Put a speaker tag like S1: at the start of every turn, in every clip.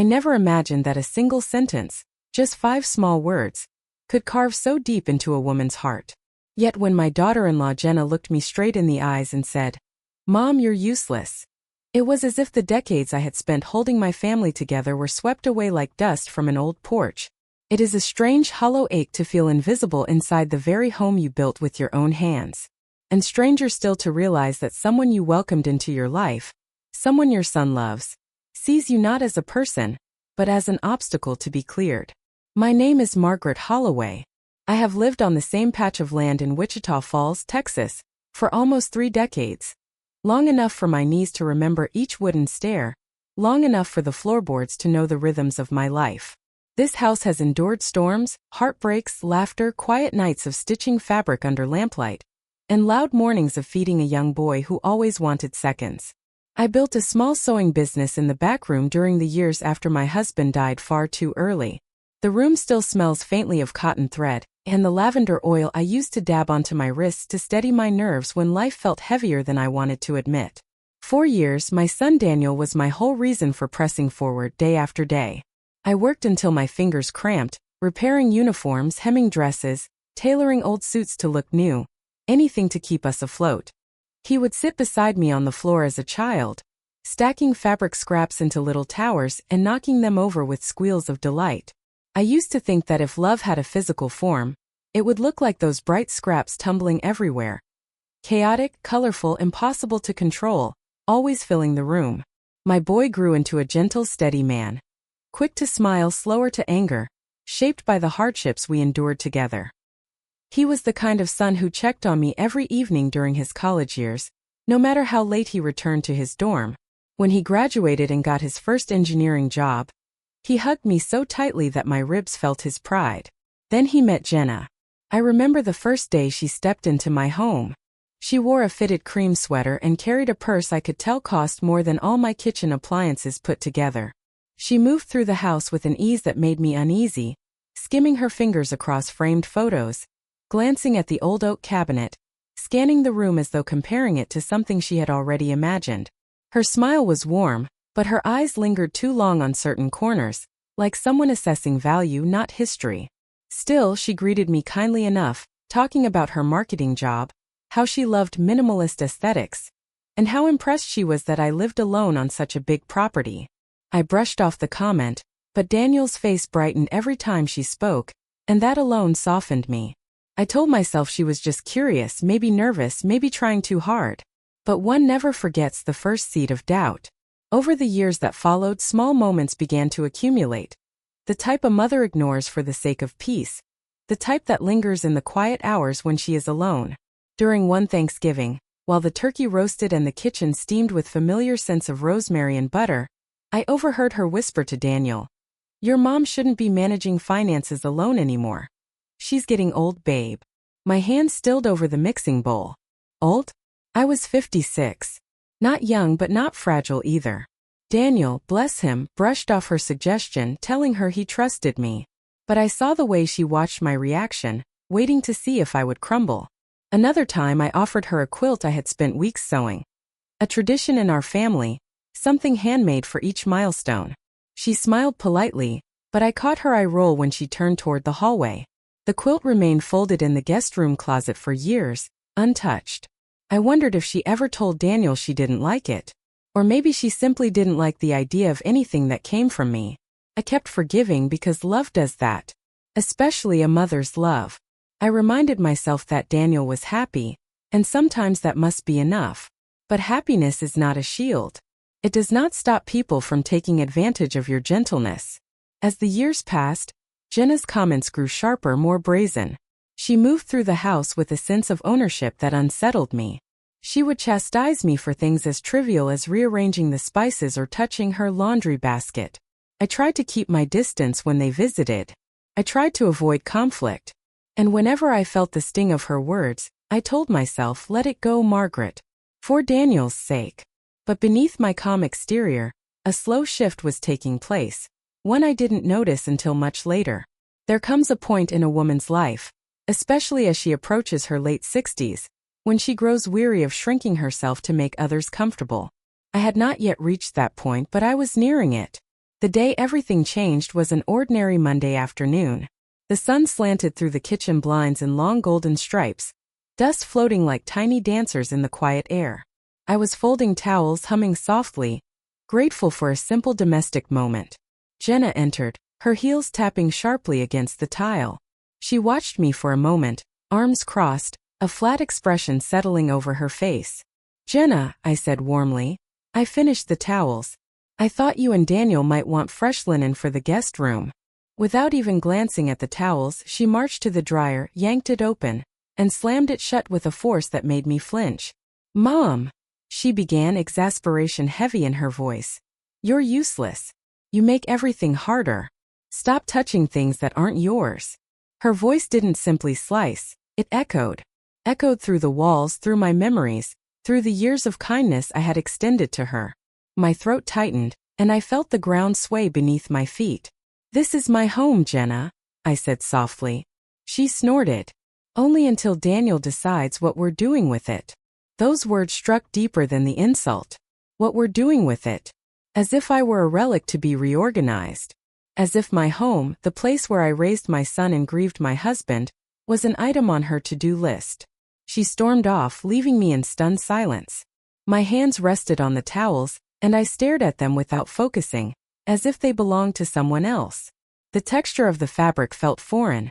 S1: I never imagined that a single sentence, just 5 small words, could carve so deep into a woman's heart. Yet when my daughter-in-law Jenna looked me straight in the eyes and said, "Mom, you're useless," it was as if the decades I had spent holding my family together were swept away like dust from an old porch. It is a strange hollow ache to feel invisible inside the very home you built with your own hands. And stranger still to realize that someone you welcomed into your life, someone your son loves, sees you not as a person, but as an obstacle to be cleared. My name is Margaret Holloway. I have lived on the same patch of land in Wichita Falls, Texas, for almost 3 decades. Long enough for my knees to remember each wooden stair, long enough for the floorboards to know the rhythms of my life. This house has endured storms, heartbreaks, laughter, quiet nights of stitching fabric under lamplight, and loud mornings of feeding a young boy who always wanted seconds. I built a small sewing business in the back room during the years after my husband died far too early. The room still smells faintly of cotton thread, and the lavender oil I used to dab onto my wrists to steady my nerves when life felt heavier than I wanted to admit. For years, my son Daniel was my whole reason for pressing forward day after day. I worked until my fingers cramped, repairing uniforms, hemming dresses, tailoring old suits to look new, anything to keep us afloat. He would sit beside me on the floor as a child, stacking fabric scraps into little towers and knocking them over with squeals of delight. I used to think that if love had a physical form, it would look like those bright scraps tumbling everywhere. Chaotic, colorful, impossible to control, always filling the room. My boy grew into a gentle, steady man. Quick to smile, slower to anger, shaped by the hardships we endured together. He was the kind of son who checked on me every evening during his college years, no matter how late he returned to his dorm. When he graduated and got his first engineering job, he hugged me so tightly that my ribs felt his pride. Then he met Jenna. I remember the first day she stepped into my home. She wore a fitted cream sweater and carried a purse I could tell cost more than all my kitchen appliances put together. She moved through the house with an ease that made me uneasy, skimming her fingers across framed photos, glancing at the old oak cabinet, scanning the room as though comparing it to something she had already imagined. Her smile was warm, but her eyes lingered too long on certain corners, like someone assessing value, not history. Still, she greeted me kindly enough, talking about her marketing job, how she loved minimalist aesthetics, and how impressed she was that I lived alone on such a big property. I brushed off the comment, but Daniel's face brightened every time she spoke, and that alone softened me. I told myself she was just curious, maybe nervous, maybe trying too hard. But one never forgets the first seed of doubt. Over the years that followed, small moments began to accumulate. The type a mother ignores for the sake of peace. The type that lingers in the quiet hours when she is alone. During one Thanksgiving, while the turkey roasted and the kitchen steamed with familiar scents of rosemary and butter, I overheard her whisper to Daniel, "Your mom shouldn't be managing finances alone anymore. She's getting old, babe." My hand stilled over the mixing bowl. Old? I was 56. Not young but not fragile either. Daniel, bless him, brushed off her suggestion, telling her he trusted me. But I saw the way she watched my reaction, waiting to see if I would crumble. Another time I offered her a quilt I had spent weeks sewing. A tradition in our family, something handmade for each milestone. She smiled politely, but I caught her eye roll when she turned toward the hallway. The quilt remained folded in the guest room closet for years, untouched. I wondered if she ever told Daniel she didn't like it. Or maybe she simply didn't like the idea of anything that came from me. I kept forgiving because love does that. Especially a mother's love. I reminded myself that Daniel was happy, and sometimes that must be enough. But happiness is not a shield. It does not stop people from taking advantage of your gentleness. As the years passed, Jenna's comments grew sharper, more brazen. She moved through the house with a sense of ownership that unsettled me. She would chastise me for things as trivial as rearranging the spices or touching her laundry basket. I tried to keep my distance when they visited. I tried to avoid conflict. And whenever I felt the sting of her words, I told myself, let it go, Margaret. For Daniel's sake. But beneath my calm exterior, a slow shift was taking place, one I didn't notice until much later. There comes a point in a woman's life, especially as she approaches her late 60s, when she grows weary of shrinking herself to make others comfortable. I had not yet reached that point, but I was nearing it. The day everything changed was an ordinary Monday afternoon. The sun slanted through the kitchen blinds in long golden stripes, dust floating like tiny dancers in the quiet air. I was folding towels, humming softly, grateful for a simple domestic moment. Jenna entered, her heels tapping sharply against the tile. She watched me for a moment, arms crossed, a flat expression settling over her face. "Jenna," I said warmly. "I finished the towels. I thought you and Daniel might want fresh linen for the guest room." Without even glancing at the towels, she marched to the dryer, yanked it open, and slammed it shut with a force that made me flinch. "Mom," she began, exasperation heavy in her voice. "You're useless. You make everything harder. Stop touching things that aren't yours." Her voice didn't simply slice, it echoed through the walls, through my memories, through the years of kindness I had extended to her. My throat tightened, and I felt the ground sway beneath my feet. "This is my home, Jenna," I said softly. She snorted. "Only until Daniel decides what we're doing with it." Those words struck deeper than the insult. What we're doing with it. As if I were a relic to be reorganized. As if my home, the place where I raised my son and grieved my husband, was an item on her to-do list. She stormed off, leaving me in stunned silence. My hands rested on the towels, and I stared at them without focusing, as if they belonged to someone else. The texture of the fabric felt foreign.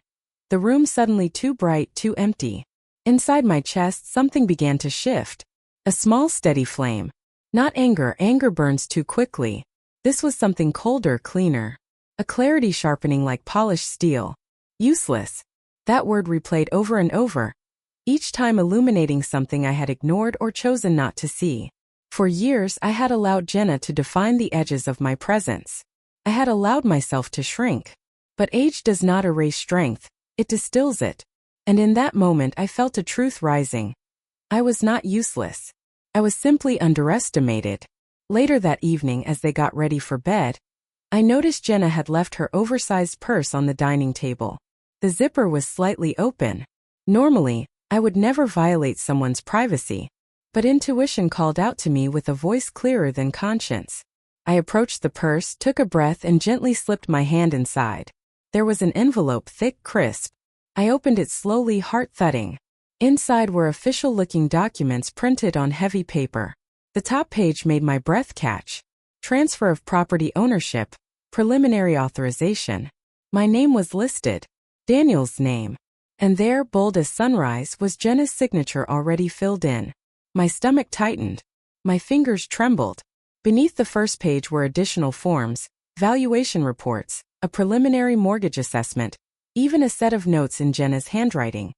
S1: The room suddenly too bright, too empty. Inside my chest, something began to shift. A small, steady flame. Not anger, anger burns too quickly. This was something colder, cleaner. A clarity sharpening like polished steel. Useless. That word replayed over and over, each time illuminating something I had ignored or chosen not to see. For years, I had allowed Jenna to define the edges of my presence. I had allowed myself to shrink. But age does not erase strength, it distills it. And in that moment, I felt a truth rising. I was not useless. I was simply underestimated. Later that evening, as they got ready for bed, I noticed Jenna had left her oversized purse on the dining table. The zipper was slightly open. Normally, I would never violate someone's privacy. But intuition called out to me with a voice clearer than conscience. I approached the purse, took a breath, and gently slipped my hand inside. There was an envelope, thick, crisp. I opened it slowly, heart thudding. Inside were official-looking documents printed on heavy paper. The top page made my breath catch. Transfer of property ownership, preliminary authorization. My name was listed. Daniel's name. And there, bold as sunrise, was Jenna's signature already filled in. My stomach tightened. My fingers trembled. Beneath the first page were additional forms, valuation reports, a preliminary mortgage assessment, even a set of notes in Jenna's handwriting.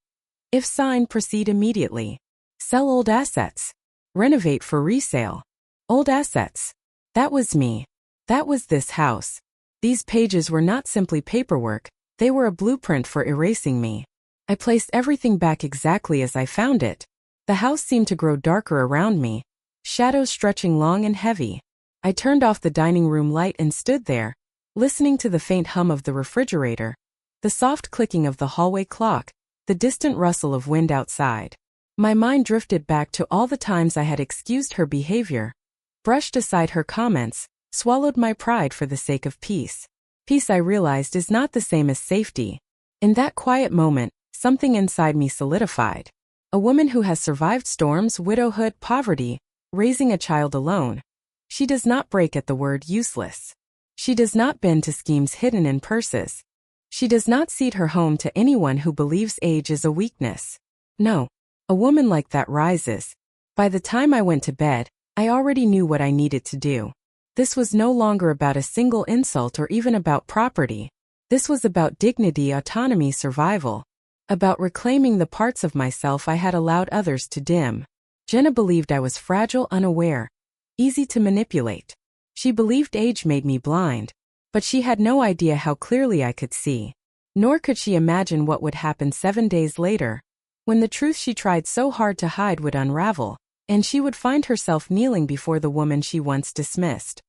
S1: If signed, proceed immediately. Sell old assets. Renovate for resale. Old assets. That was me. That was this house. These pages were not simply paperwork, they were a blueprint for erasing me. I placed everything back exactly as I found it. The house seemed to grow darker around me, shadows stretching long and heavy. I turned off the dining room light and stood there, listening to the faint hum of the refrigerator, the soft clicking of the hallway clock, the distant rustle of wind outside. My mind drifted back to all the times I had excused her behavior, brushed aside her comments, swallowed my pride for the sake of peace. Peace, I realized, is not the same as safety. In that quiet moment, something inside me solidified. A woman who has survived storms, widowhood, poverty, raising a child alone. She does not break at the word useless. She does not bend to schemes hidden in purses. She does not cede her home to anyone who believes age is a weakness. No, a woman like that rises. By the time I went to bed, I already knew what I needed to do. This was no longer about a single insult or even about property. This was about dignity, autonomy, survival. About reclaiming the parts of myself I had allowed others to dim. Jenna believed I was fragile, unaware, easy to manipulate. She believed age made me blind, but she had no idea how clearly I could see. Nor could she imagine what would happen 7 days later, when the truth she tried so hard to hide would unravel, and she would find herself kneeling before the woman she once dismissed.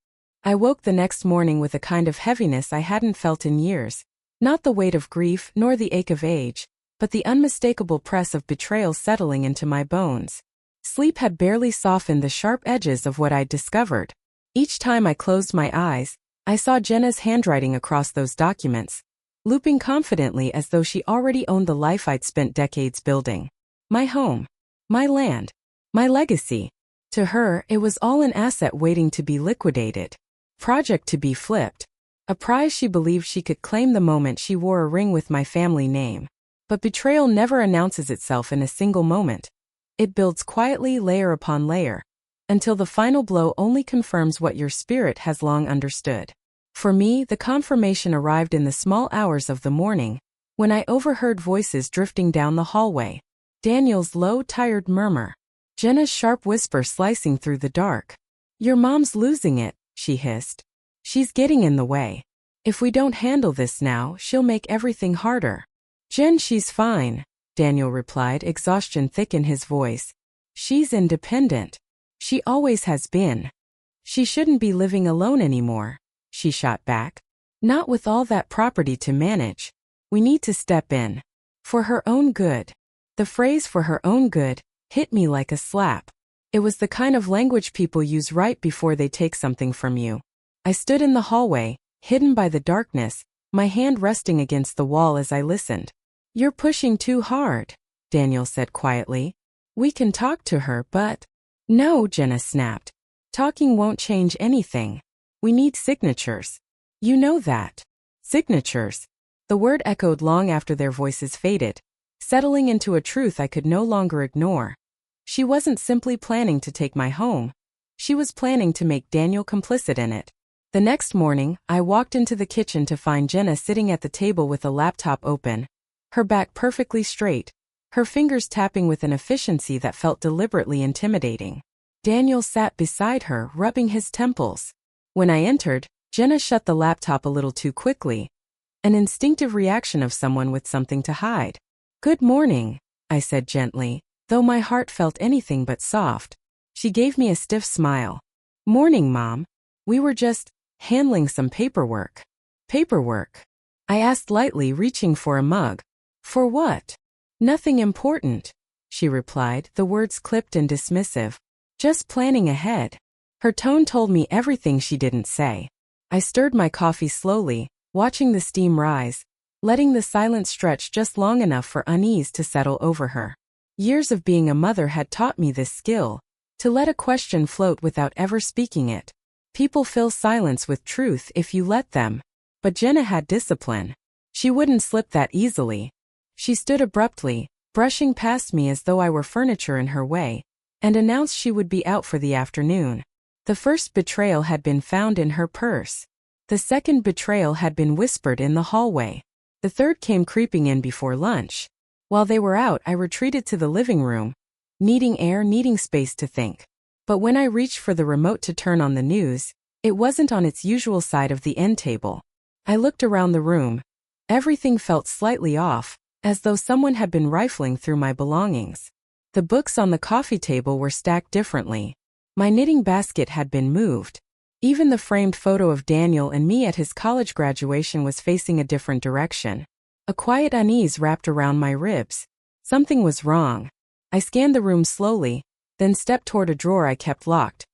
S1: I woke the next morning with a kind of heaviness I hadn't felt in years, not the weight of grief nor the ache of age, but the unmistakable press of betrayal settling into my bones. Sleep had barely softened the sharp edges of what I'd discovered. Each time I closed my eyes, I saw Jenna's handwriting across those documents, looping confidently as though she already owned the life I'd spent decades building. My home. My land. My legacy. To her, it was all an asset waiting to be liquidated. Project to be flipped. A prize she believed she could claim the moment she wore a ring with my family name. But betrayal never announces itself in a single moment. It builds quietly layer upon layer, until the final blow only confirms what your spirit has long understood. For me, the confirmation arrived in the small hours of the morning, when I overheard voices drifting down the hallway. Daniel's low, tired murmur. Jenna's sharp whisper slicing through the dark. "Your mom's losing it," she hissed. "She's getting in the way. If we don't handle this now, she'll make everything harder." "Jen, she's fine," Daniel replied, exhaustion thick in his voice. "She's independent. She always has been. She shouldn't be living alone anymore," she shot back. "Not with all that property to manage. We need to step in. For her own good." The phrase "for her own good" hit me like a slap. It was the kind of language people use right before they take something from you. I stood in the hallway, hidden by the darkness, my hand resting against the wall as I listened. "You're pushing too hard," Daniel said quietly. "We can talk to her, but—" "No," Jenna snapped. "Talking won't change anything. We need signatures. You know that." Signatures. The word echoed long after their voices faded, settling into a truth I could no longer ignore. She wasn't simply planning to take my home. She was planning to make Daniel complicit in it. The next morning, I walked into the kitchen to find Jenna sitting at the table with a laptop open, her back perfectly straight, her fingers tapping with an efficiency that felt deliberately intimidating. Daniel sat beside her, rubbing his temples. When I entered, Jenna shut the laptop a little too quickly, an instinctive reaction of someone with something to hide. "Good morning," I said gently, though my heart felt anything but soft. She gave me a stiff smile. "Morning, Mom. We were just handling some paperwork." "Paperwork?" I asked lightly, reaching for a mug. "For what?" "Nothing important," she replied, the words clipped and dismissive. "Just planning ahead." Her tone told me everything she didn't say. I stirred my coffee slowly, watching the steam rise, letting the silence stretch just long enough for unease to settle over her. Years of being a mother had taught me this skill, to let a question float without ever speaking it. People fill silence with truth if you let them. But Jenna had discipline. She wouldn't slip that easily. She stood abruptly, brushing past me as though I were furniture in her way, and announced she would be out for the afternoon. The first betrayal had been found in her purse. The second betrayal had been whispered in the hallway. The third came creeping in before lunch. While they were out, I retreated to the living room, needing air, needing space to think. But when I reached for the remote to turn on the news, it wasn't on its usual side of the end table. I looked around the room. Everything felt slightly off, as though someone had been rifling through my belongings. The books on the coffee table were stacked differently. My knitting basket had been moved. Even the framed photo of Daniel and me at his college graduation was facing a different direction. A quiet unease wrapped around my ribs. Something was wrong. I scanned the room slowly, then stepped toward a drawer I kept locked.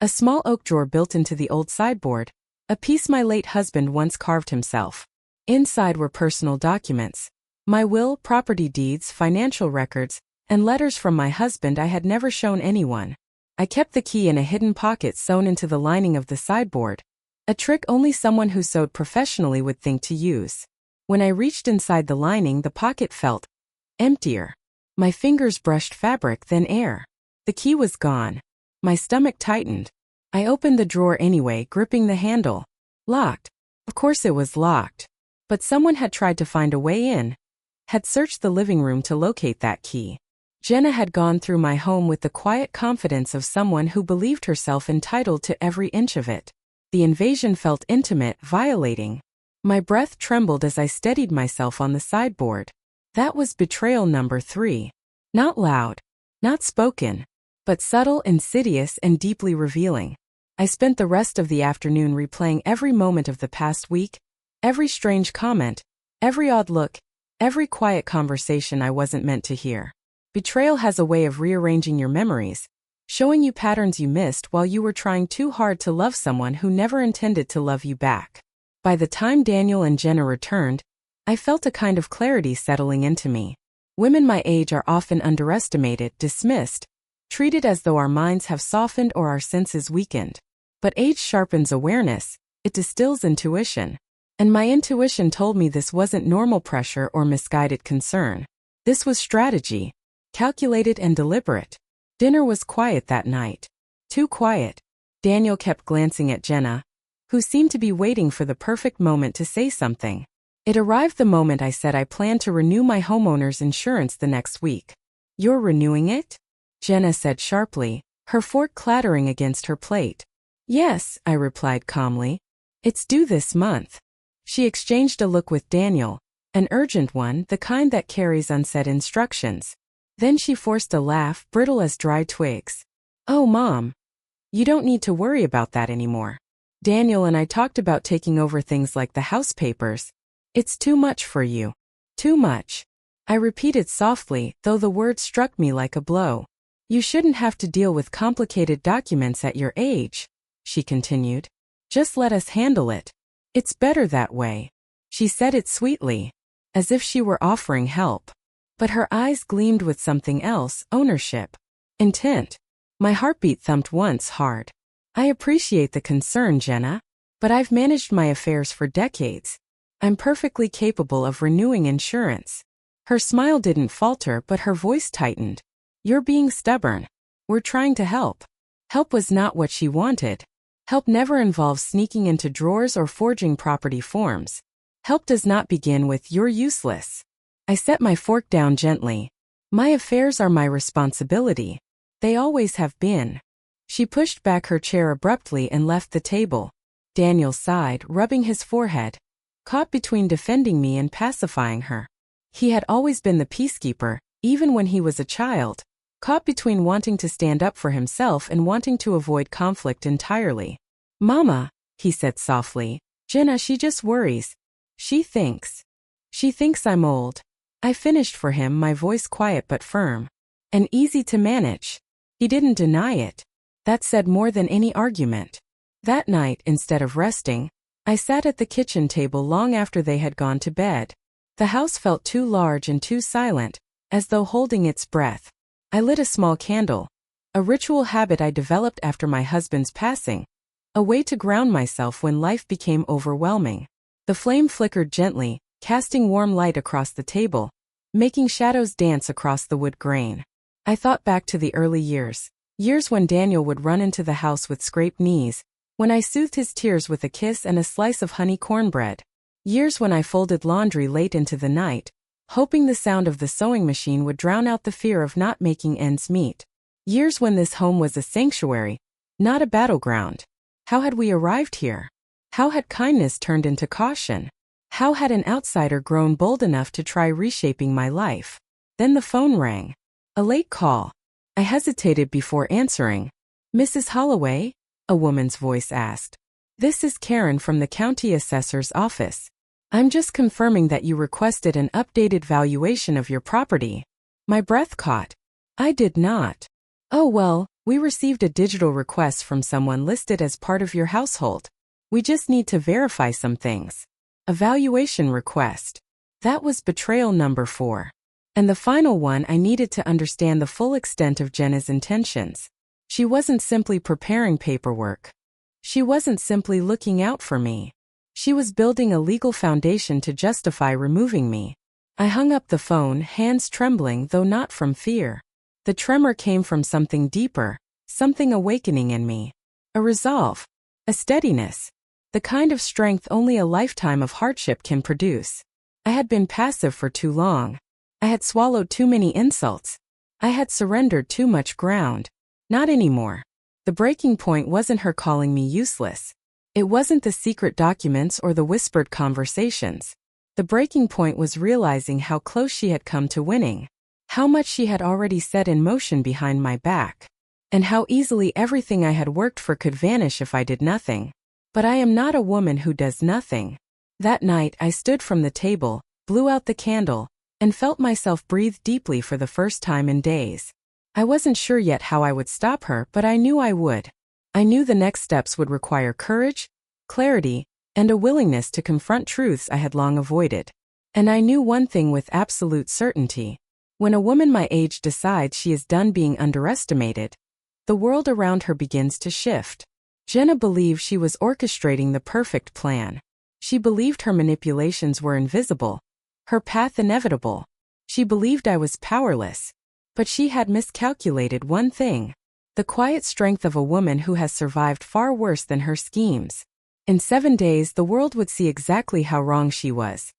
S1: A small oak drawer built into the old sideboard, a piece my late husband once carved himself. Inside were personal documents. My will, property deeds, financial records, and letters from my husband I had never shown anyone. I kept the key in a hidden pocket sewn into the lining of the sideboard, a trick only someone who sewed professionally would think to use. When I reached inside the lining, the pocket felt emptier. My fingers brushed fabric, then air. The key was gone. My stomach tightened. I opened the drawer anyway, gripping the handle. Locked. Of course it was locked. But someone had tried to find a way in, had searched the living room to locate that key. Jenna had gone through my home with the quiet confidence of someone who believed herself entitled to every inch of it. The invasion felt intimate, violating. My breath trembled as I steadied myself on the sideboard. That was betrayal number 3. Not loud, not spoken, but subtle, insidious, and deeply revealing. I spent the rest of the afternoon replaying every moment of the past week, every strange comment, every odd look, every quiet conversation I wasn't meant to hear. Betrayal has a way of rearranging your memories, showing you patterns you missed while you were trying too hard to love someone who never intended to love you back. By the time Daniel and Jenna returned, I felt a kind of clarity settling into me. Women my age are often underestimated, dismissed, treated as though our minds have softened or our senses weakened. But age sharpens awareness, it distills intuition. And my intuition told me this wasn't normal pressure or misguided concern. This was strategy, calculated and deliberate. Dinner was quiet that night. Too quiet. Daniel kept glancing at Jenna, who seemed to be waiting for the perfect moment to say something. It arrived the moment I said I planned to renew my homeowner's insurance the next week. You're renewing it? Jenna said sharply, her fork clattering against her plate. Yes, I replied calmly. It's due this month. She exchanged a look with Daniel, an urgent one, the kind that carries unsaid instructions. Then she forced a laugh, brittle as dry twigs. Oh, Mom. You don't need to worry about that anymore. Daniel and I talked about taking over things like the house papers. It's too much for you. Too much. I repeated softly, though the word struck me like a blow. You shouldn't have to deal with complicated documents at your age, she continued. Just let us handle it. It's better that way. She said it sweetly, as if she were offering help. But her eyes gleamed with something else, ownership. Intent. My heartbeat thumped once hard. I appreciate the concern, Jenna, but I've managed my affairs for decades. I'm perfectly capable of renewing insurance. Her smile didn't falter, but her voice tightened. You're being stubborn. We're trying to help. Help was not what she wanted. Help never involves sneaking into drawers or forging property forms. Help does not begin with "you're useless." I set my fork down gently. My affairs are my responsibility. They always have been. She pushed back her chair abruptly and left the table. Daniel sighed, rubbing his forehead, caught between defending me and pacifying her. He had always been the peacekeeper, even when he was a child, caught between wanting to stand up for himself and wanting to avoid conflict entirely. Mama, he said softly, Jenna, she just worries. She thinks I'm old. I finished for him, my voice quiet but firm. And easy to manage. He didn't deny it. That said more than any argument. That night, instead of resting, I sat at the kitchen table long after they had gone to bed. The house felt too large and too silent, as though holding its breath. I lit a small candle, a ritual habit I developed after my husband's passing, a way to ground myself when life became overwhelming. The flame flickered gently, casting warm light across the table, making shadows dance across the wood grain. I thought back to the early years when Daniel would run into the house with scraped knees, when I soothed his tears with a kiss and a slice of honey cornbread. Years when I folded laundry late into the night, hoping the sound of the sewing machine would drown out the fear of not making ends meet. Years when this home was a sanctuary, not a battleground. How had we arrived here? How had kindness turned into caution? How had an outsider grown bold enough to try reshaping my life? Then the phone rang. A late call. I hesitated before answering. Mrs. Holloway? A woman's voice asked. This is Karen from the county assessor's office. I'm just confirming that you requested an updated valuation of your property. My breath caught. I did not. Oh well, we received a digital request from someone listed as part of your household. We just need to verify some things. A valuation request. That was betrayal number 4. And the final one, I needed to understand the full extent of Jenna's intentions. She wasn't simply preparing paperwork. She wasn't simply looking out for me. She was building a legal foundation to justify removing me. I hung up the phone, hands trembling, though not from fear. The tremor came from something deeper, something awakening in me. A resolve. A steadiness. The kind of strength only a lifetime of hardship can produce. I had been passive for too long. I had swallowed too many insults. I had surrendered too much ground. Not anymore. The breaking point wasn't her calling me useless. It wasn't the secret documents or the whispered conversations. The breaking point was realizing how close she had come to winning, how much she had already set in motion behind my back, and how easily everything I had worked for could vanish if I did nothing. But I am not a woman who does nothing. That night I stood from the table, blew out the candle, and felt myself breathe deeply for the first time in days. I wasn't sure yet how I would stop her, but I knew I would. I knew the next steps would require courage, clarity, and a willingness to confront truths I had long avoided. And I knew one thing with absolute certainty. When a woman my age decides she is done being underestimated, the world around her begins to shift. Jenna believed she was orchestrating the perfect plan. She believed her manipulations were invisible, her path inevitable. She believed I was powerless. But she had miscalculated one thing: the quiet strength of a woman who has survived far worse than her schemes. In 7 days, the world would see exactly how wrong she was.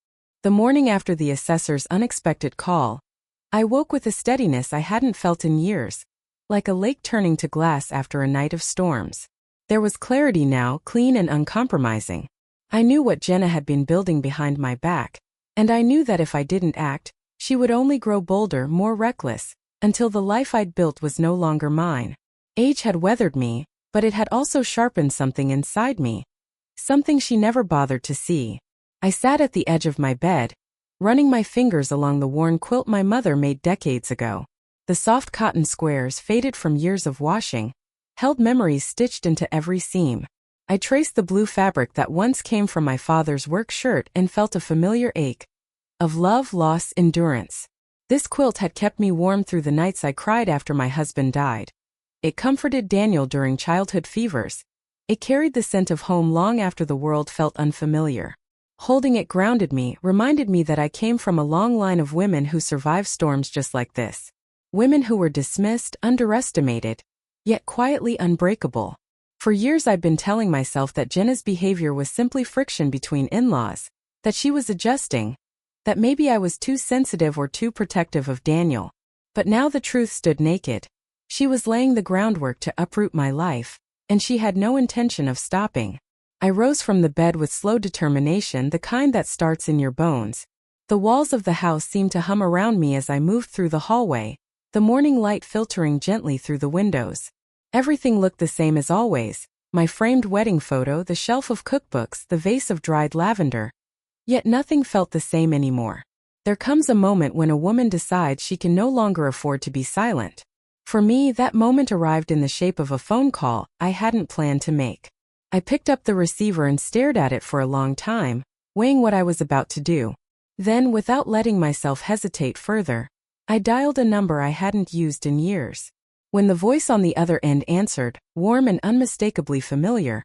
S1: The morning after the assessor's unexpected call, I woke with a steadiness I hadn't felt in years, like a lake turning to glass after a night of storms. There was clarity now, clean and uncompromising. I knew what Jenna had been building behind my back, and I knew that if I didn't act, she would only grow bolder, more reckless, until the life I'd built was no longer mine. Age had weathered me, but it had also sharpened something inside me, something she never bothered to see. I sat at the edge of my bed, running my fingers along the worn quilt my mother made decades ago. The soft cotton squares, faded from years of washing, held memories stitched into every seam. I traced the blue fabric that once came from my father's work shirt and felt a familiar ache of love, loss, endurance. This quilt had kept me warm through the nights I cried after my husband died. It comforted Daniel during childhood fevers. It carried the scent of home long after the world felt unfamiliar. Holding it grounded me, reminded me that I came from a long line of women who survived storms just like this. Women who were dismissed, underestimated, yet quietly unbreakable. For years I'd been telling myself that Jenna's behavior was simply friction between in-laws, that she was adjusting, that maybe I was too sensitive or too protective of Daniel. But now the truth stood naked. She was laying the groundwork to uproot my life, and she had no intention of stopping. I rose from the bed with slow determination, the kind that starts in your bones. The walls of the house seemed to hum around me as I moved through the hallway, the morning light filtering gently through the windows. Everything looked the same as always: my framed wedding photo, the shelf of cookbooks, the vase of dried lavender. Yet nothing felt the same anymore. There comes a moment when a woman decides she can no longer afford to be silent. For me, that moment arrived in the shape of a phone call I hadn't planned to make. I picked up the receiver and stared at it for a long time, weighing what I was about to do. Then, without letting myself hesitate further, I dialed a number I hadn't used in years. When the voice on the other end answered, warm and unmistakably familiar,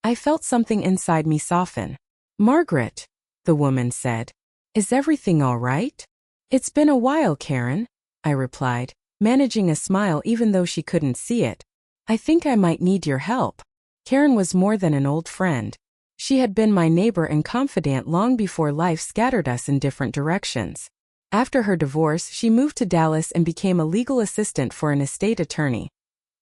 S1: I felt something inside me soften. "Margaret," the woman said. "Is everything all right?" "It's been a while, Karen," I replied, managing a smile even though she couldn't see it. "I think I might need your help." Karen was more than an old friend. She had been my neighbor and confidant long before life scattered us in different directions. After her divorce, she moved to Dallas and became a legal assistant for an estate attorney.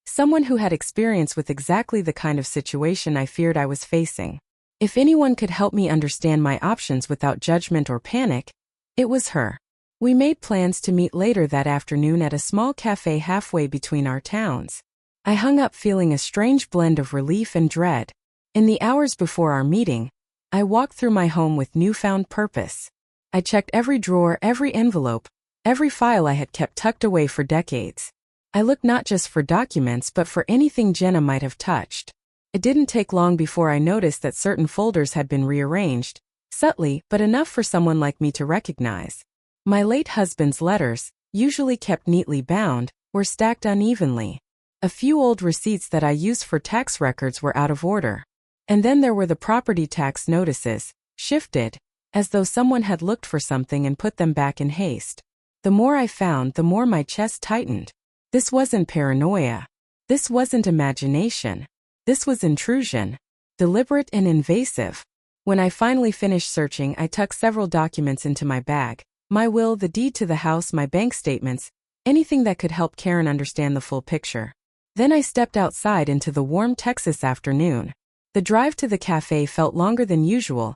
S1: Someone who had experience with exactly the kind of situation I feared I was facing. If anyone could help me understand my options without judgment or panic, it was her. We made plans to meet later that afternoon at a small cafe halfway between our towns. I hung up feeling a strange blend of relief and dread. In the hours before our meeting, I walked through my home with newfound purpose. I checked every drawer, every envelope, every file I had kept tucked away for decades. I looked not just for documents but for anything Jenna might have touched. It didn't take long before I noticed that certain folders had been rearranged, subtly but enough for someone like me to recognize. My late husband's letters, usually kept neatly bound, were stacked unevenly. A few old receipts that I used for tax records were out of order. And then there were the property tax notices, shifted, as though someone had looked for something and put them back in haste. The more I found, the more my chest tightened. This wasn't paranoia. This wasn't imagination. This was intrusion, deliberate and invasive. When I finally finished searching, I tucked several documents into my bag: my will, the deed to the house, my bank statements, anything that could help Karen understand the full picture. Then I stepped outside into the warm Texas afternoon. The drive to the cafe felt longer than usual,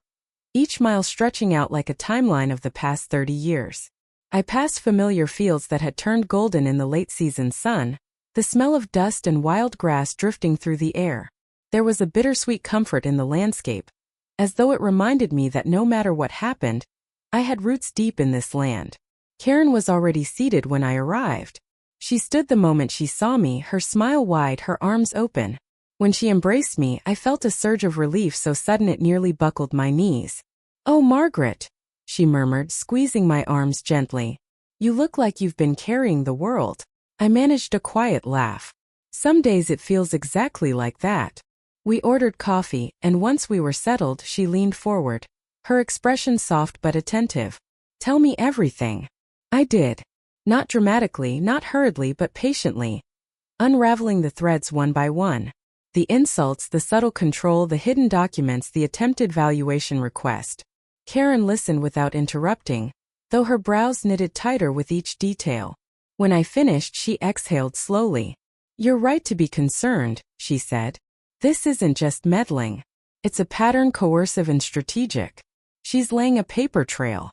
S1: each mile stretching out like a timeline of the past 30 years. I passed familiar fields that had turned golden in the late-season sun, the smell of dust and wild grass drifting through the air. There was a bittersweet comfort in the landscape, as though it reminded me that no matter what happened, I had roots deep in this land. Karen was already seated when I arrived. She stood the moment she saw me, her smile wide, her arms open. When she embraced me, I felt a surge of relief so sudden it nearly buckled my knees. "Oh, Margaret," she murmured, squeezing my arms gently. "You look like you've been carrying the world." I managed a quiet laugh. Some days it feels exactly like that. We ordered coffee, and once we were settled, she leaned forward, her expression soft but attentive. "Tell me everything." I did. Not dramatically, not hurriedly, but patiently, unraveling the threads one by one. The insults, the subtle control, the hidden documents, the attempted valuation request. Karen listened without interrupting, though her brows knitted tighter with each detail. When I finished, she exhaled slowly. "You're right to be concerned," she said. "This isn't just meddling. It's a pattern, coercive and strategic. She's laying a paper trail."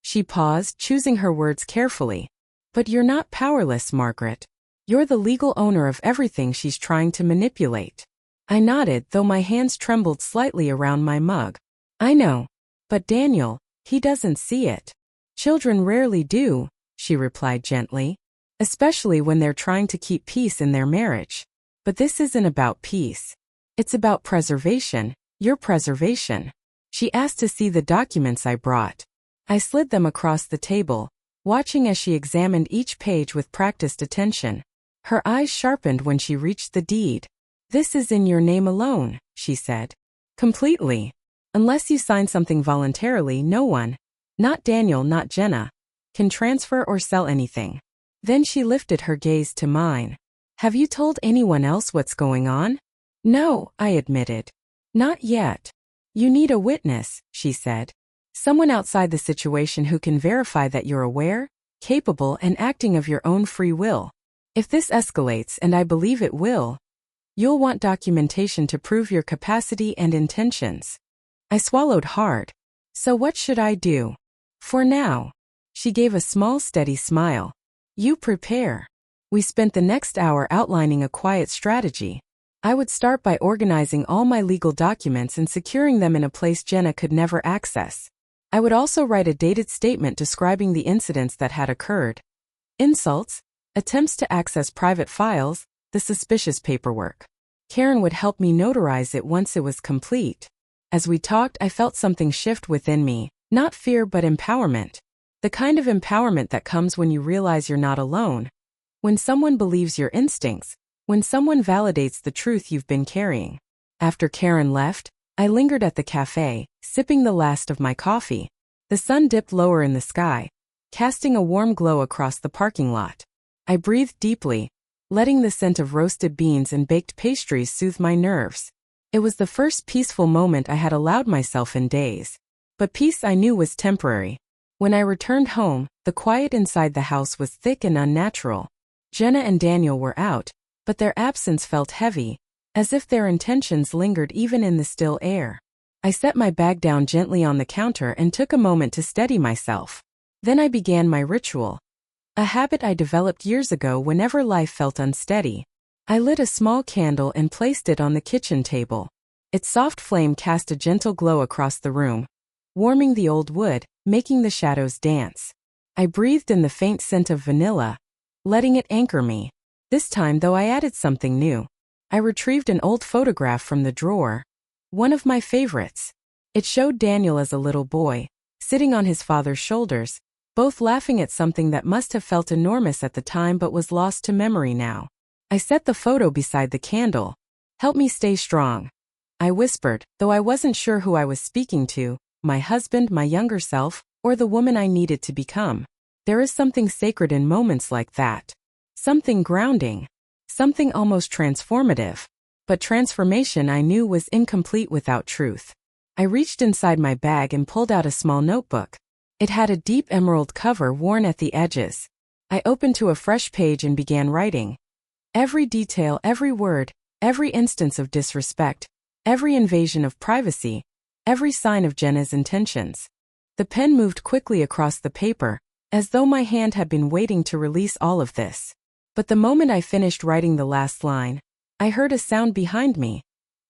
S1: She paused, choosing her words carefully. "But you're not powerless, Margaret. You're the legal owner of everything she's trying to manipulate." I nodded, though my hands trembled slightly around my mug. "I know. But Daniel, he doesn't see it." "Children rarely do," she replied gently. "Especially when they're trying to keep peace in their marriage. But this isn't about peace. It's about preservation, your preservation." She asked to see the documents I brought. I slid them across the table, watching as she examined each page with practiced attention. Her eyes sharpened when she reached the deed. "This is in your name alone," she said. "Completely. Unless you sign something voluntarily, no one, not Daniel, not Jenna, can transfer or sell anything." Then she lifted her gaze to mine. "Have you told anyone else what's going on?" "No," I admitted. "Not yet. You need a witness," she said. "Someone outside the situation who can verify that you're aware, capable, and acting of your own free will. If this escalates, and I believe it will, you'll want documentation to prove your capacity and intentions." I swallowed hard. "So what should I do?" "For now." She gave a small, steady smile. "You prepare." We spent the next hour outlining a quiet strategy. I would start by organizing all my legal documents and securing them in a place Jenna could never access. I would also write a dated statement describing the incidents that had occurred. Insults, attempts to access private files, the suspicious paperwork. Karen would help me notarize it once it was complete. As we talked, I felt something shift within me, not fear but empowerment. The kind of empowerment that comes when you realize you're not alone. When someone believes your instincts, when someone validates the truth you've been carrying. After Karen left, I lingered at the cafe, sipping the last of my coffee. The sun dipped lower in the sky, casting a warm glow across the parking lot. I breathed deeply, letting the scent of roasted beans and baked pastries soothe my nerves. It was the first peaceful moment I had allowed myself in days. But peace I knew was temporary. When I returned home, the quiet inside the house was thick and unnatural. Jenna and Daniel were out, but their absence felt heavy, as if their intentions lingered even in the still air. I set my bag down gently on the counter and took a moment to steady myself. Then I began my ritual. A habit I developed years ago whenever life felt unsteady. I lit a small candle and placed it on the kitchen table. Its soft flame cast a gentle glow across the room, warming the old wood, making the shadows dance. I breathed in the faint scent of vanilla, letting it anchor me. This time, though, I added something new. I retrieved an old photograph from the drawer, one of my favorites. It showed Daniel as a little boy, sitting on his father's shoulders, both laughing at something that must have felt enormous at the time but was lost to memory now. I set the photo beside the candle. "Help me stay strong," I whispered, though I wasn't sure who I was speaking to, my husband, my younger self, or the woman I needed to become. There is something sacred in moments like that. Something grounding. Something almost transformative. But transformation, I knew, was incomplete without truth. I reached inside my bag and pulled out a small notebook. It had a deep emerald cover worn at the edges. I opened to a fresh page and began writing. Every detail, every word, every instance of disrespect, every invasion of privacy, every sign of Jenna's intentions. The pen moved quickly across the paper, as though my hand had been waiting to release all of this. But the moment I finished writing the last line, I heard a sound behind me.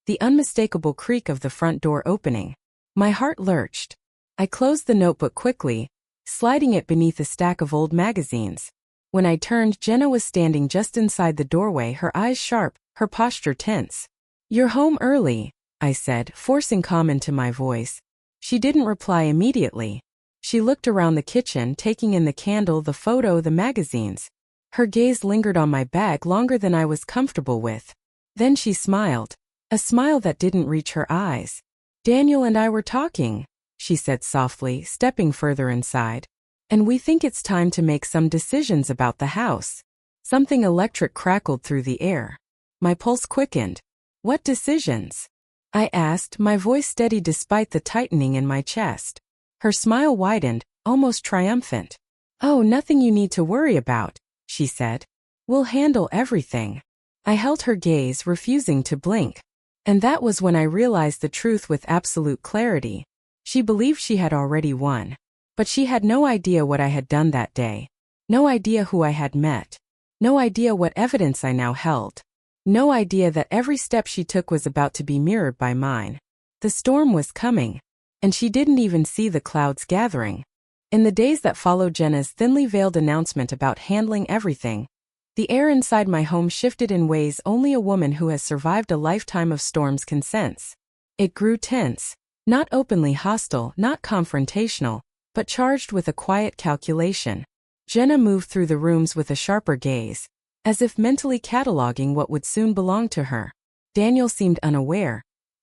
S1: The unmistakable creak of the front door opening. My heart lurched. I closed the notebook quickly, sliding it beneath a stack of old magazines. When I turned, Jenna was standing just inside the doorway, her eyes sharp, her posture tense. "You're home early," I said, forcing calm into my voice. She didn't reply immediately. She looked around the kitchen, taking in the candle, the photo, the magazines. Her gaze lingered on my bag longer than I was comfortable with. Then she smiled. A smile that didn't reach her eyes. "Daniel and I were talking," she said softly, stepping further inside. "And we think it's time to make some decisions about the house." Something electric crackled through the air. My pulse quickened. "What decisions?" I asked, my voice steady despite the tightening in my chest. Her smile widened, almost triumphant. "Oh, nothing you need to worry about," she said. "We'll handle everything." I held her gaze, refusing to blink. And that was when I realized the truth with absolute clarity. She believed she had already won. But she had no idea what I had done that day. No idea who I had met. No idea what evidence I now held. No idea that every step she took was about to be mirrored by mine. The storm was coming. And she didn't even see the clouds gathering. In the days that followed Jenna's thinly veiled announcement about handling everything, the air inside my home shifted in ways only a woman who has survived a lifetime of storms can sense. It grew tense, not openly hostile, not confrontational, but charged with a quiet calculation. Jenna moved through the rooms with a sharper gaze, as if mentally cataloging what would soon belong to her. Daniel seemed unaware,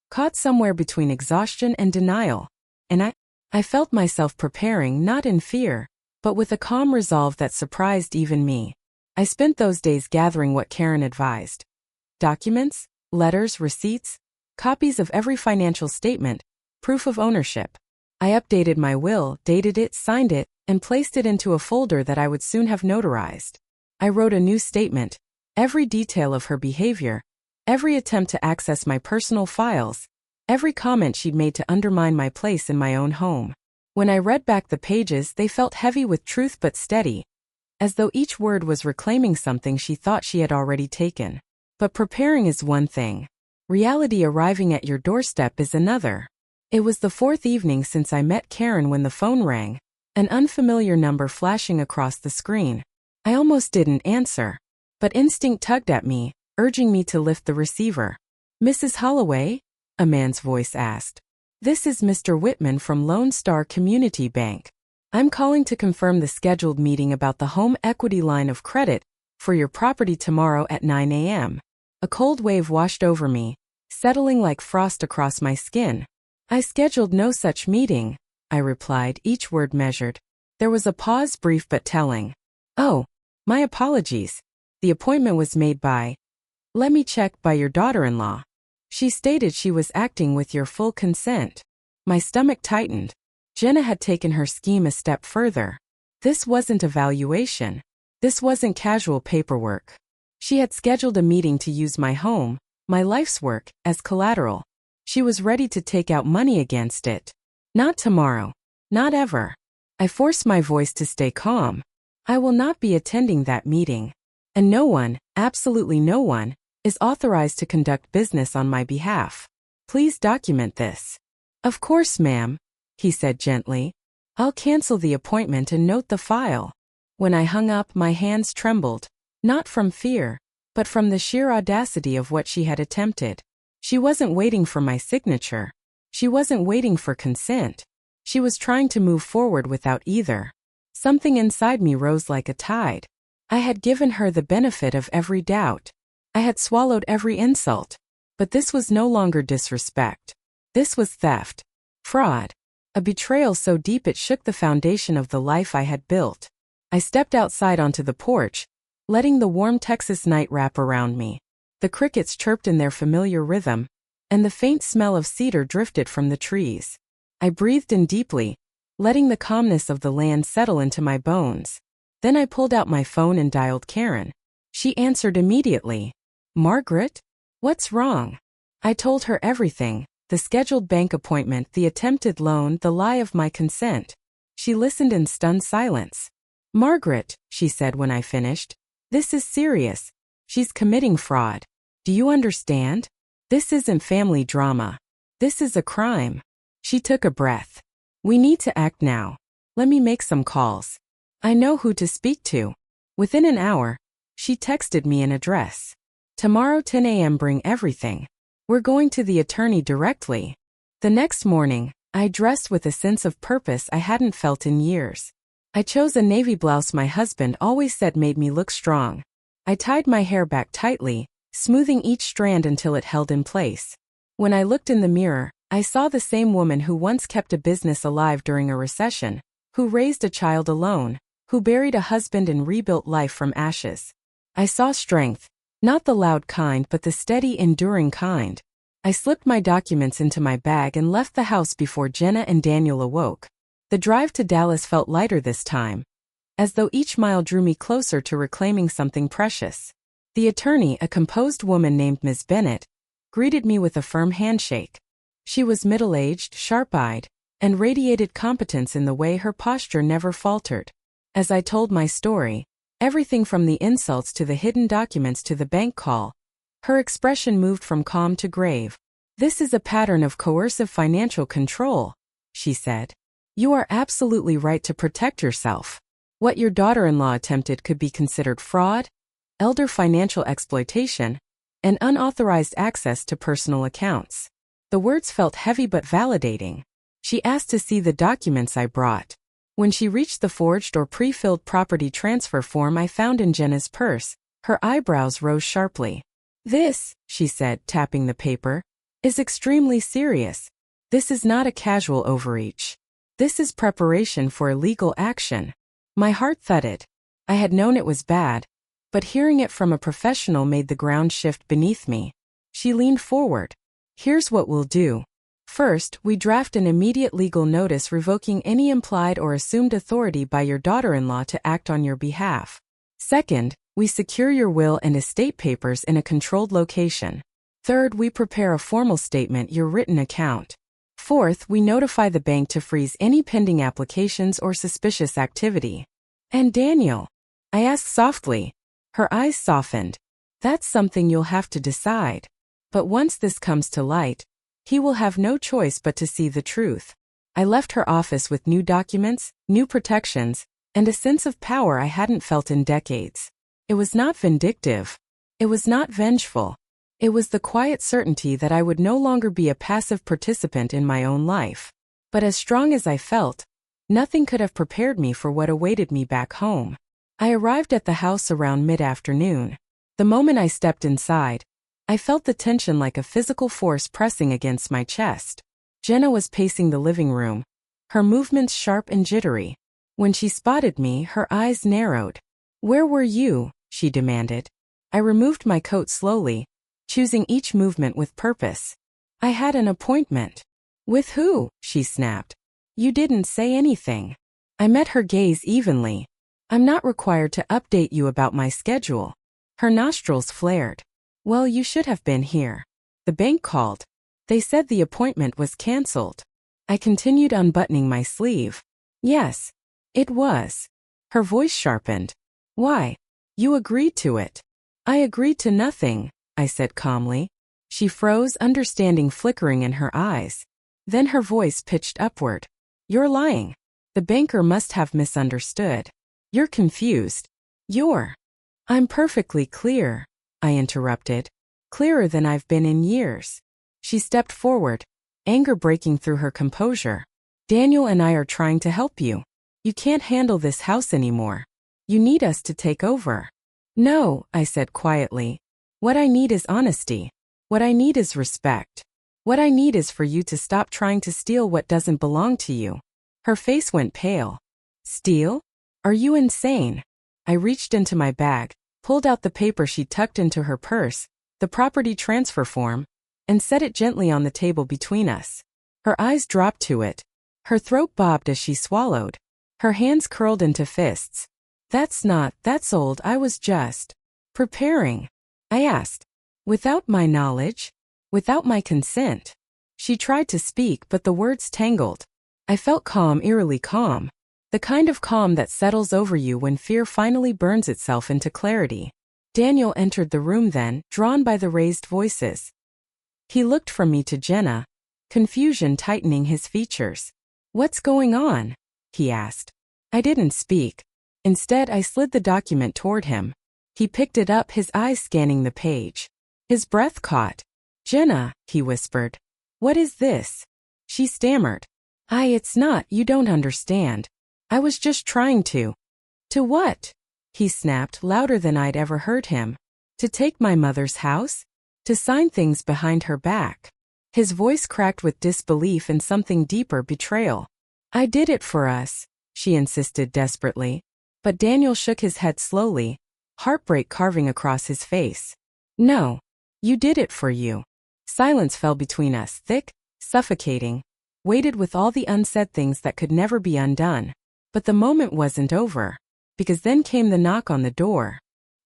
S1: caught somewhere between exhaustion and denial, and I felt myself preparing, not in fear, but with a calm resolve that surprised even me. I spent those days gathering what Karen advised. Documents, letters, receipts, copies of every financial statement, proof of ownership. I updated my will, dated it, signed it, and placed it into a folder that I would soon have notarized. I wrote a new statement, every detail of her behavior, every attempt to access my personal files, every comment she'd made to undermine my place in my own home. When I read back the pages, they felt heavy with truth but steady, as though each word was reclaiming something she thought she had already taken. But preparing is one thing. Reality arriving at your doorstep is another. It was the fourth evening since I met Karen when the phone rang, an unfamiliar number flashing across the screen. I almost didn't answer, but instinct tugged at me, urging me to lift the receiver. "Mrs. Holloway?" a man's voice asked. "This is Mr. Whitman from Lone Star Community Bank. I'm calling to confirm the scheduled meeting about the home equity line of credit for your property tomorrow at 9 a.m. A cold wave washed over me, settling like frost across my skin. "I scheduled no such meeting," I replied, each word measured. There was a pause, brief but telling. "Oh, my apologies. The appointment was made by, let me check, by your daughter-in-law. She stated she was acting with your full consent." My stomach tightened. Jenna had taken her scheme a step further. This wasn't a valuation. This wasn't casual paperwork. She had scheduled a meeting to use my home, my life's work, as collateral. She was ready to take out money against it. "Not tomorrow. Not ever." I forced my voice to stay calm. "I will not be attending that meeting. And no one, absolutely no one, is authorized to conduct business on my behalf. Please document this." "Of course, ma'am," he said gently. "I'll cancel the appointment and note the file." When I hung up, my hands trembled, not from fear, but from the sheer audacity of what she had attempted. She wasn't waiting for my signature. She wasn't waiting for consent. She was trying to move forward without either. Something inside me rose like a tide. I had given her the benefit of every doubt. I had swallowed every insult. But this was no longer disrespect. This was theft. Fraud. A betrayal so deep it shook the foundation of the life I had built. I stepped outside onto the porch, letting the warm Texas night wrap around me. The crickets chirped in their familiar rhythm, and the faint smell of cedar drifted from the trees. I breathed in deeply, letting the calmness of the land settle into my bones. Then I pulled out my phone and dialed Karen. She answered immediately. "Margaret? What's wrong?" I told her everything, the scheduled bank appointment, the attempted loan, the lie of my consent. She listened in stunned silence. "Margaret," she said when I finished, "this is serious. She's committing fraud. Do you understand? This isn't family drama. This is a crime." She took a breath. "We need to act now. Let me make some calls. I know who to speak to." Within an hour, she texted me an address. Tomorrow 10 a.m. bring everything. We're going to the attorney directly. The next morning, I dressed with a sense of purpose I hadn't felt in years. I chose a navy blouse my husband always said made me look strong. I tied my hair back tightly, smoothing each strand until it held in place. When I looked in the mirror, I saw the same woman who once kept a business alive during a recession, who raised a child alone, who buried a husband and rebuilt life from ashes. I saw strength, not the loud kind but the steady, enduring kind. I slipped my documents into my bag and left the house before Jenna and Daniel awoke. The drive to Dallas felt lighter this time, as though each mile drew me closer to reclaiming something precious. The attorney, a composed woman named Ms. Bennett, greeted me with a firm handshake. She was middle-aged, sharp-eyed, and radiated competence in the way her posture never faltered. As I told my story, everything from the insults to the hidden documents to the bank call, her expression moved from calm to grave. "This is a pattern of coercive financial control," she said. "You are absolutely right to protect yourself. What your daughter-in-law attempted could be considered fraud, elder financial exploitation, and unauthorized access to personal accounts." The words felt heavy but validating. She asked to see the documents I brought. When she reached the forged or pre-filled property transfer form I found in Jenna's purse, her eyebrows rose sharply. "This," she said, tapping the paper, "is extremely serious. This is not a casual overreach. This is preparation for illegal action." My heart thudded. I had known it was bad, but hearing it from a professional made the ground shift beneath me. She leaned forward. "Here's what we'll do. First, we draft an immediate legal notice revoking any implied or assumed authority by your daughter-in-law to act on your behalf. Second, we secure your will and estate papers in a controlled location. Third, we prepare a formal statement, your written account. Fourth, we notify the bank to freeze any pending applications or suspicious activity." "And Daniel?" I asked softly. Her eyes softened. "That's something you'll have to decide. But once this comes to light, he will have no choice but to see the truth." I left her office with new documents, new protections, and a sense of power I hadn't felt in decades. It was not vindictive. It was not vengeful. It was the quiet certainty that I would no longer be a passive participant in my own life. But as strong as I felt, nothing could have prepared me for what awaited me back home. I arrived at the house around mid-afternoon. The moment I stepped inside, I felt the tension like a physical force pressing against my chest. Jenna was pacing the living room, her movements sharp and jittery. When she spotted me, her eyes narrowed. "Where were you?" she demanded. I removed my coat slowly, choosing each movement with purpose. "I had an appointment." "With who?" she snapped. "You didn't say anything." I met her gaze evenly. "I'm not required to update you about my schedule." Her nostrils flared. "Well, you should have been here. The bank called. They said the appointment was canceled." I continued unbuttoning my sleeve. "Yes, it was." Her voice sharpened. "Why? You agreed to it." "I agreed to nothing," I said calmly. She froze, understanding flickering in her eyes. Then her voice pitched upward. "You're lying. The banker must have misunderstood. You're confused. I'm perfectly clear," I interrupted. "Clearer than I've been in years." She stepped forward, anger breaking through her composure. "Daniel and I are trying to help you. You can't handle this house anymore. You need us to take over." "No," I said quietly. "What I need is honesty. What I need is respect. What I need is for you to stop trying to steal what doesn't belong to you." Her face went pale. "Steal? Are you insane?" I reached into my bag, pulled out the paper she tucked into her purse, the property transfer form, and set it gently on the table between us. Her eyes dropped to it. Her throat bobbed as she swallowed. Her hands curled into fists. That's old. I was just preparing." I asked. "Without my knowledge? Without my consent?" She tried to speak, but the words tangled. I felt calm, eerily calm. The kind of calm that settles over you when fear finally burns itself into clarity. Daniel entered the room then, drawn by the raised voices. He looked from me to Jenna, confusion tightening his features. "What's going on?" he asked. I didn't speak. Instead, I slid the document toward him. He picked it up, his eyes scanning the page. His breath caught. "Jenna," he whispered. "What is this?" She stammered. It's not, you don't understand. I was just trying to." "To what?" He snapped, louder than I'd ever heard him. "To take my mother's house? To sign things behind her back." His voice cracked with disbelief and something deeper, betrayal. "I did it for us," she insisted desperately. But Daniel shook his head slowly, heartbreak carving across his face. "No. You did it for you." Silence fell between us, thick, suffocating, weighted with all the unsaid things that could never be undone. But the moment wasn't over, because then came the knock on the door.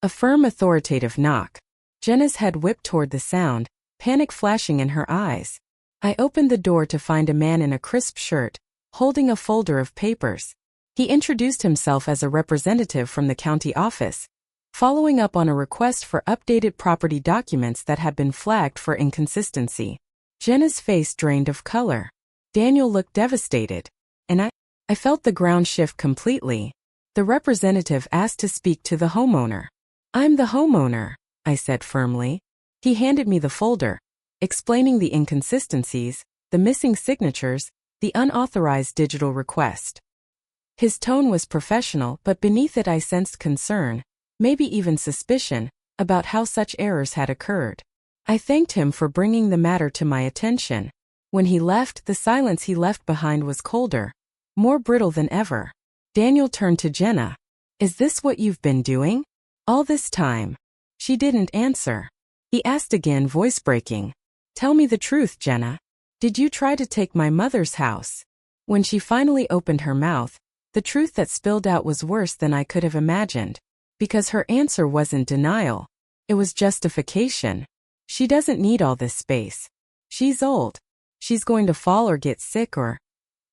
S1: A firm, authoritative knock. Jenna's head whipped toward the sound, panic flashing in her eyes. I opened the door to find a man in a crisp shirt, holding a folder of papers. He introduced himself as a representative from the county office, following up on a request for updated property documents that had been flagged for inconsistency. Jenna's face drained of color. Daniel looked devastated, and I felt the ground shift completely. The representative asked to speak to the homeowner. "I'm the homeowner," I said firmly. He handed me the folder, explaining the inconsistencies, the missing signatures, the unauthorized digital request. His tone was professional, but beneath it I sensed concern, maybe even suspicion, about how such errors had occurred. I thanked him for bringing the matter to my attention. When he left, the silence he left behind was colder, more brittle than ever. Daniel turned to Jenna. "Is this what you've been doing all this time?" She didn't answer. He asked again, voice breaking. "Tell me the truth, Jenna. Did you try to take my mother's house?" When she finally opened her mouth, the truth that spilled out was worse than I could have imagined. Because her answer wasn't denial. It was justification. "She doesn't need all this space. She's old. She's going to fall or get sick or—"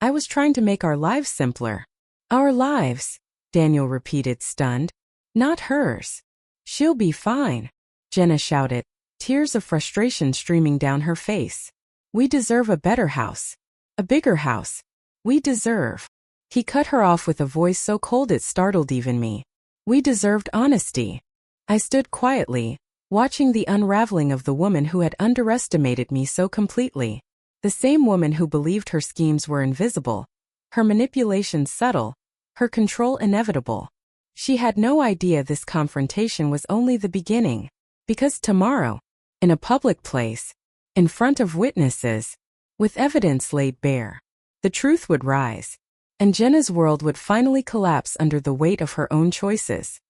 S1: I was trying to make our lives simpler. "Our lives," Daniel repeated, stunned. "Not hers. She'll be fine," Jenna shouted, tears of frustration streaming down her face. "We deserve a better house. A bigger house. We deserve—" He cut her off with a voice so cold it startled even me. "We deserved honesty." I stood quietly, watching the unraveling of the woman who had underestimated me so completely. The same woman who believed her schemes were invisible, her manipulations subtle, her control inevitable. She had no idea this confrontation was only the beginning. Because tomorrow, in a public place, in front of witnesses, with evidence laid bare, the truth would rise. And Jenna's world would finally collapse under the weight of her own choices.